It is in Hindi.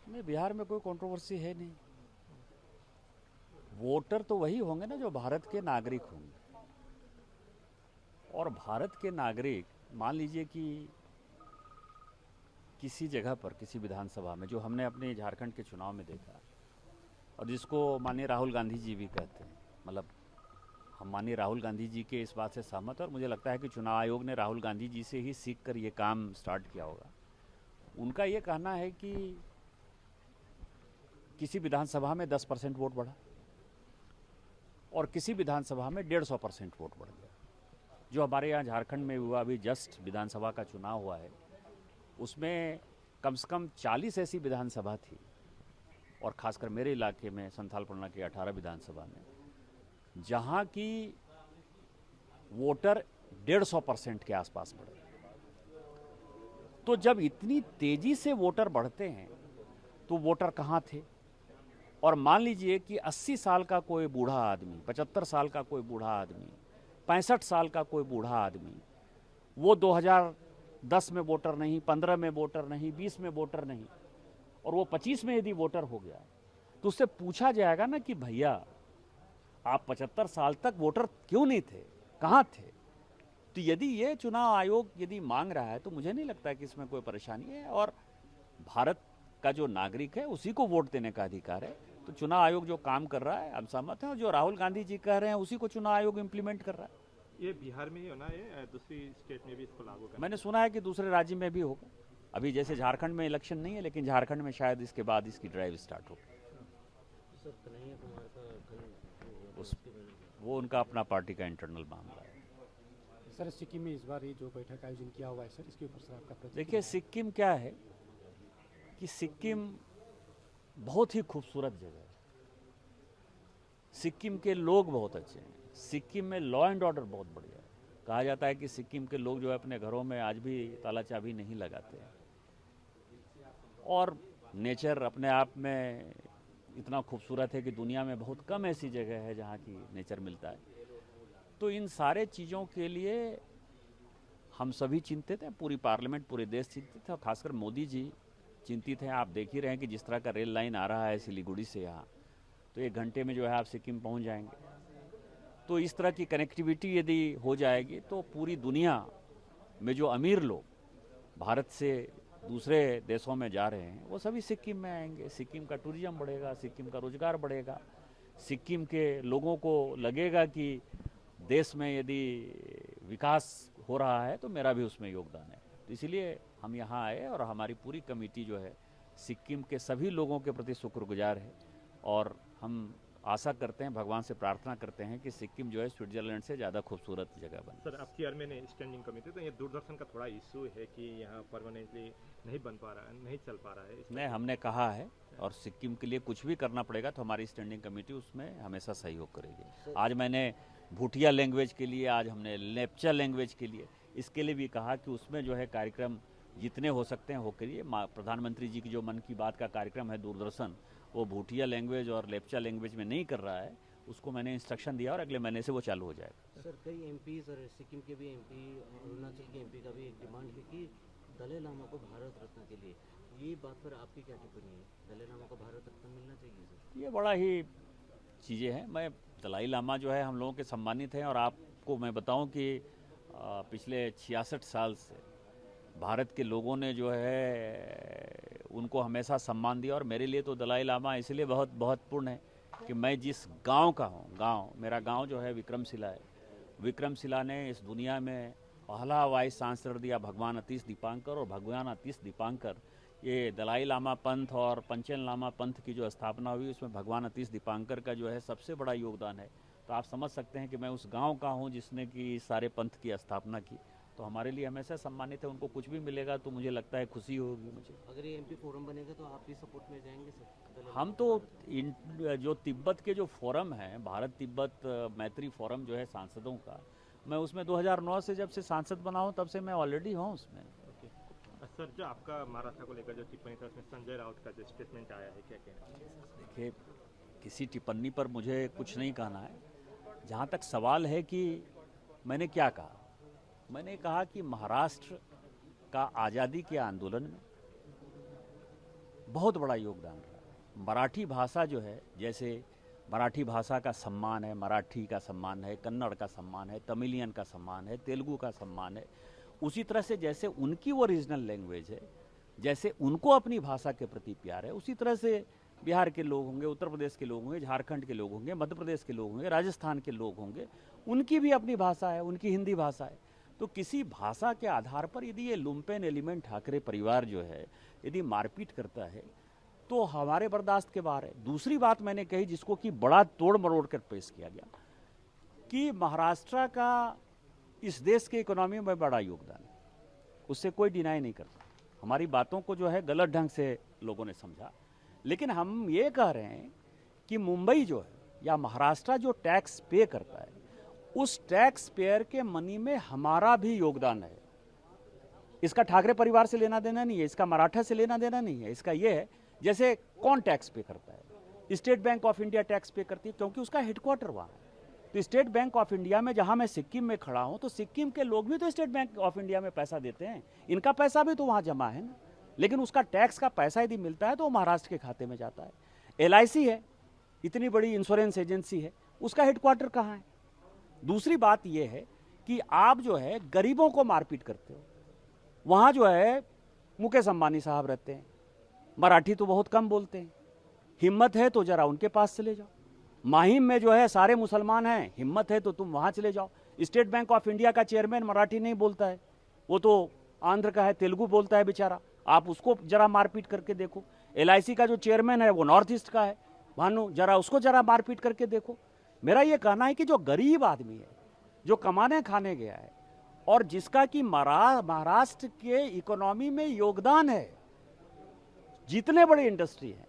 नहीं, बिहार में कोई कंट्रोवर्सी है नहीं। वोटर तो वही होंगे ना जो भारत के नागरिक होंगे। और भारत के नागरिक, मान लीजिए कि किसी जगह पर, किसी विधानसभा में, जो हमने अपने झारखंड के चुनाव में देखा, और जिसको माननीय राहुल गांधी जी भी कहते हैं, मतलब हम माननीय राहुल गांधी जी के इस बात से सहमत हैं, और मुझे लगता है कि चुनाव आयोग ने राहुल गांधी जी से ही सीख कर ये काम स्टार्ट किया होगा। उनका ये कहना है कि किसी विधानसभा में 10% वोट बढ़ा और किसी विधानसभा में 150% वोट बढ़ गया। जो हमारे यहाँ झारखंड में हुआ, अभी जस्ट विधानसभा का चुनाव हुआ है, उसमें कम से कम 40 ऐसी विधानसभा थी, और खासकर मेरे इलाके में संथाल परगना की 18 विधानसभा में, जहाँ की वोटर 150% के आसपास बढ़े। तो जब इतनी तेजी से वोटर बढ़ते हैं तो वोटर कहाँ थे? और मान लीजिए कि 80 साल का कोई बूढ़ा आदमी, 75 साल का कोई बूढ़ा आदमी, 65 साल का कोई बूढ़ा आदमी, वो 2010 में वोटर नहीं, 15 में वोटर नहीं, 20 में वोटर नहीं, और वो 25 में यदि वोटर हो गया, तो उससे पूछा जाएगा ना कि भैया आप 75 साल तक वोटर क्यों नहीं थे, कहाँ थे? तो यदि ये चुनाव आयोग यदि मांग रहा है, तो मुझे नहीं लगता कि इसमें कोई परेशानी है, और भारत का जो नागरिक है उसी को वोट देने का अधिकार है। तो चुनाव आयोग जो काम कर रहा है हम सहमत हैं, और जो राहुल गांधी जी कह रहे हैं उसी को चुनाव आयोग इम्प्लीमेंट कर रहा है। ये बिहार में ही होना है, दूसरी स्टेट में भी इसको लागू करना? मैंने सुना है कि दूसरे राज्य में भी होगा। अभी जैसे झारखंड में इलेक्शन नहीं है, लेकिन झारखंड में शायद इसके बाद इसकी ड्राइव स्टार्ट हो। सर, कन्हैया कुमार का कल उस वो उनका अपना पार्टी का इंटरनल मामला है। सर, सिक्किम में इस बार ये जो बैठक का आयोजन किया हुआ है सर, इसके ऊपर सर आपका प्रतिक्रिया देखिए, है? सिक्किम क्या है कि सिक्किम बहुत ही खूबसूरत जगह है। सिक्किम के लोग बहुत अच्छे हैं। सिक्किम में लॉ एंड ऑर्डर बहुत बढ़िया है। कहा जाता है कि सिक्किम के लोग जो है अपने घरों में आज भी ताला चाबी नहीं लगाते हैं। और नेचर अपने आप में इतना खूबसूरत है कि दुनिया में बहुत कम ऐसी जगह है जहाँ की नेचर मिलता है। तो इन सारे चीज़ों के लिए हम सभी चिंतित हैं, पूरी पार्लियामेंट, पूरे देश चिंतित है, और खासकर मोदी जी चिंतित हैं। आप देख ही रहे हैं कि जिस तरह का रेल लाइन आ रहा है सिलीगुड़ी से यहाँ, तो 1 घंटे में जो है आप सिक्किम पहुँच जाएंगे। तो इस तरह की कनेक्टिविटी यदि हो जाएगी तो पूरी दुनिया में जो अमीर लोग भारत से दूसरे देशों में जा रहे हैं वो सभी सिक्किम में आएंगे। सिक्किम का टूरिज्म बढ़ेगा, सिक्किम का रोजगार बढ़ेगा, सिक्किम के लोगों को लगेगा कि देश में यदि विकास हो रहा है तो मेरा भी उसमें योगदान है। तो इसलिए हम यहाँ आए, और हमारी पूरी कमेटी जो है सिक्किम के सभी लोगों के प्रति शुक्रगुजार है, और हम आशा करते हैं, भगवान से प्रार्थना करते हैं कि सिक्किम जो है स्विट्जरलैंड से ज़्यादा खूबसूरत जगह बने। सर, आपकी चेयरमैन है स्टैंडिंग कमेटी, तो ये दूरदर्शन का थोड़ा इशू है कि यहाँ परमानेंटली नहीं बन पा रहा है, नहीं चल पा रहा है। नहीं, हमने कहा है, और सिक्किम के लिए कुछ भी करना पड़ेगा तो हमारी स्टैंडिंग कमेटी उसमें हमेशा सहयोग करेगी। आज मैंने भूटिया लैंग्वेज के लिए, आज हमने लेप्चा लैंग्वेज के लिए, इसके लिए भी कहा कि उसमें जो है कार्यक्रम जितने हो सकते हैं हो करिए। प्रधानमंत्री जी की जो मन की बात का कार्यक्रम है दूरदर्शन, वो भूटिया लैंग्वेज और लेप्चा लैंग्वेज में नहीं कर रहा है, उसको मैंने इंस्ट्रक्शन दिया और अगले महीने से वो चालू हो जाएगा। सर, कई एमपी, सर सिक्किम के भी एमपी, अरुणाचल के एमपी का भी एक डिमांड है कि दलाई लामा को भारत रत्न के लिए, ये बात पर आपकी क्या टिप्पणी है? दलाई लामा को भारत रत्न मिलना चाहिए सर? ये बड़ा ही चीज़ें हैं। मैं दलाई लामा जो है हम लोगों के सम्मानित हैं, और आपको मैं बताऊं कि पिछले 66 साल से भारत के लोगों ने जो है उनको हमेशा सम्मान दिया। और मेरे लिए तो दलाई लामा इसलिए बहुत महत्वपूर्ण है कि मैं जिस गांव का हूँ, मेरा गांव जो है विक्रमशिला है। विक्रमशिला ने इस दुनिया में पहला वाइस चांसलर दिया भगवान अतीश दीपांकर, और भगवान अतीश दीपांकर, ये दलाई लामा पंथ और पंचेन लामा पंथ की जो स्थापना हुई उसमें भगवान अतीश दीपांकर का जो है सबसे बड़ा योगदान है। तो आप समझ सकते हैं कि मैं उस गांव का हूं जिसने कि सारे पंथ की स्थापना की। तो हमारे लिए हमेशा सम्मानित है। उनको कुछ भी मिलेगा तो मुझे लगता है खुशी होगी मुझे। अगर ये एमपी फोरम बनेगा तो आप भी सपोर्ट में जाएंगे सर? दलाई हम लामा तो को भारत जो तिब्बत के जो फोरम है, भारत तिब्बत मैत्री फोरम जो है सांसदों का, मैं उसमें 2009 से जब से सांसद बना हूँ तब से मैं ऑलरेडी हूँ उसमें। ओके सर, जो आपका महाराष्ट्र को लेकर जो टिप्पणी था उसमें संजय राउत का जो स्टेटमेंट आया है, क्या कहना है? देखिए, किसी टिप्पणी पर मुझे कुछ नहीं कहना है। जहाँ तक सवाल है कि मैंने क्या कहा, मैंने कहा कि महाराष्ट्र का आज़ादी के आंदोलन में बहुत बड़ा योगदान रहा है। मराठी भाषा जो है, जैसे मराठी भाषा का सम्मान है, मराठी का सम्मान है, कन्नड़ का सम्मान है, तमिलियन का सम्मान है, तेलुगु का सम्मान है, उसी तरह से जैसे उनकी वो रीजनल लैंग्वेज है, जैसे उनको अपनी भाषा के प्रति प्यार है, उसी तरह से बिहार के लोग होंगे, उत्तर प्रदेश के लोग होंगे, झारखंड के लोग होंगे, मध्य प्रदेश के लोग होंगे, राजस्थान के लोग होंगे, उनकी भी अपनी भाषा है, उनकी हिंदी भाषा है। तो किसी भाषा के आधार पर यदि ये लुम्पेन एलिमेंट ठाकरे परिवार जो है यदि मारपीट करता है तो हमारे बर्दाश्त के बाहर है। दूसरी बात मैंने कही जिसको कि बड़ा तोड़ मरोड़ कर पेश किया गया कि महाराष्ट्र का इस देश के इकोनॉमी में बड़ा योगदान है, उससे कोई डिनाई नहीं करता। हमारी बातों को जो है गलत ढंग से लोगों ने समझा, लेकिन हम ये कह रहे हैं कि मुंबई जो है या महाराष्ट्र जो टैक्स पे करता है उस टैक्स पेयर के मनी में हमारा भी योगदान है। इसका ठाकरे परिवार से लेना देना नहीं है, इसका मराठा से लेना देना नहीं है, इसका ये है जैसे कौन टैक्स पे करता है। State bank of India tax पे करती है क्योंकि उसका हेडक्वार्टर वहाँ है। तो स्टेट बैंक ऑफ इंडिया में जहाँ मैं सिक्किम में खड़ा हूँ तो सिक्किम के लोग भी तो स्टेट बैंक ऑफ इंडिया में पैसा देते हैं, इनका पैसा भी तो वहाँ जमा है ना, लेकिन उसका टैक्स का पैसा यदि मिलता है तो वो महाराष्ट्र के खाते में जाता है। LIC है, इतनी बड़ी इंश्योरेंस एजेंसी है, उसका हेडक्वार्टर कहाँ है। दूसरी बात यह है कि आप जो है गरीबों को मारपीट करते हो। वहाँ जो है मुकेश अंबानी साहब रहते हैं, मराठी तो बहुत कम बोलते हैं, हिम्मत है तो जरा उनके पास चले जाओ। माहिम में जो है सारे मुसलमान हैं, हिम्मत है तो तुम वहाँ चले जाओ। स्टेट बैंक ऑफ इंडिया का चेयरमैन मराठी नहीं बोलता है, वो तो आंध्र का है, तेलुगु बोलता है बेचारा, आप उसको जरा मारपीट करके देखो। LIC का जो चेयरमैन है वो नॉर्थ ईस्ट का है, भानु जरा उसको जरा मारपीट करके देखो। मेरा ये कहना है कि जो गरीब आदमी है, जो कमाने खाने गया है और जिसका कि महाराष्ट्र के इकोनॉमी में योगदान है, जितने बड़े इंडस्ट्री हैं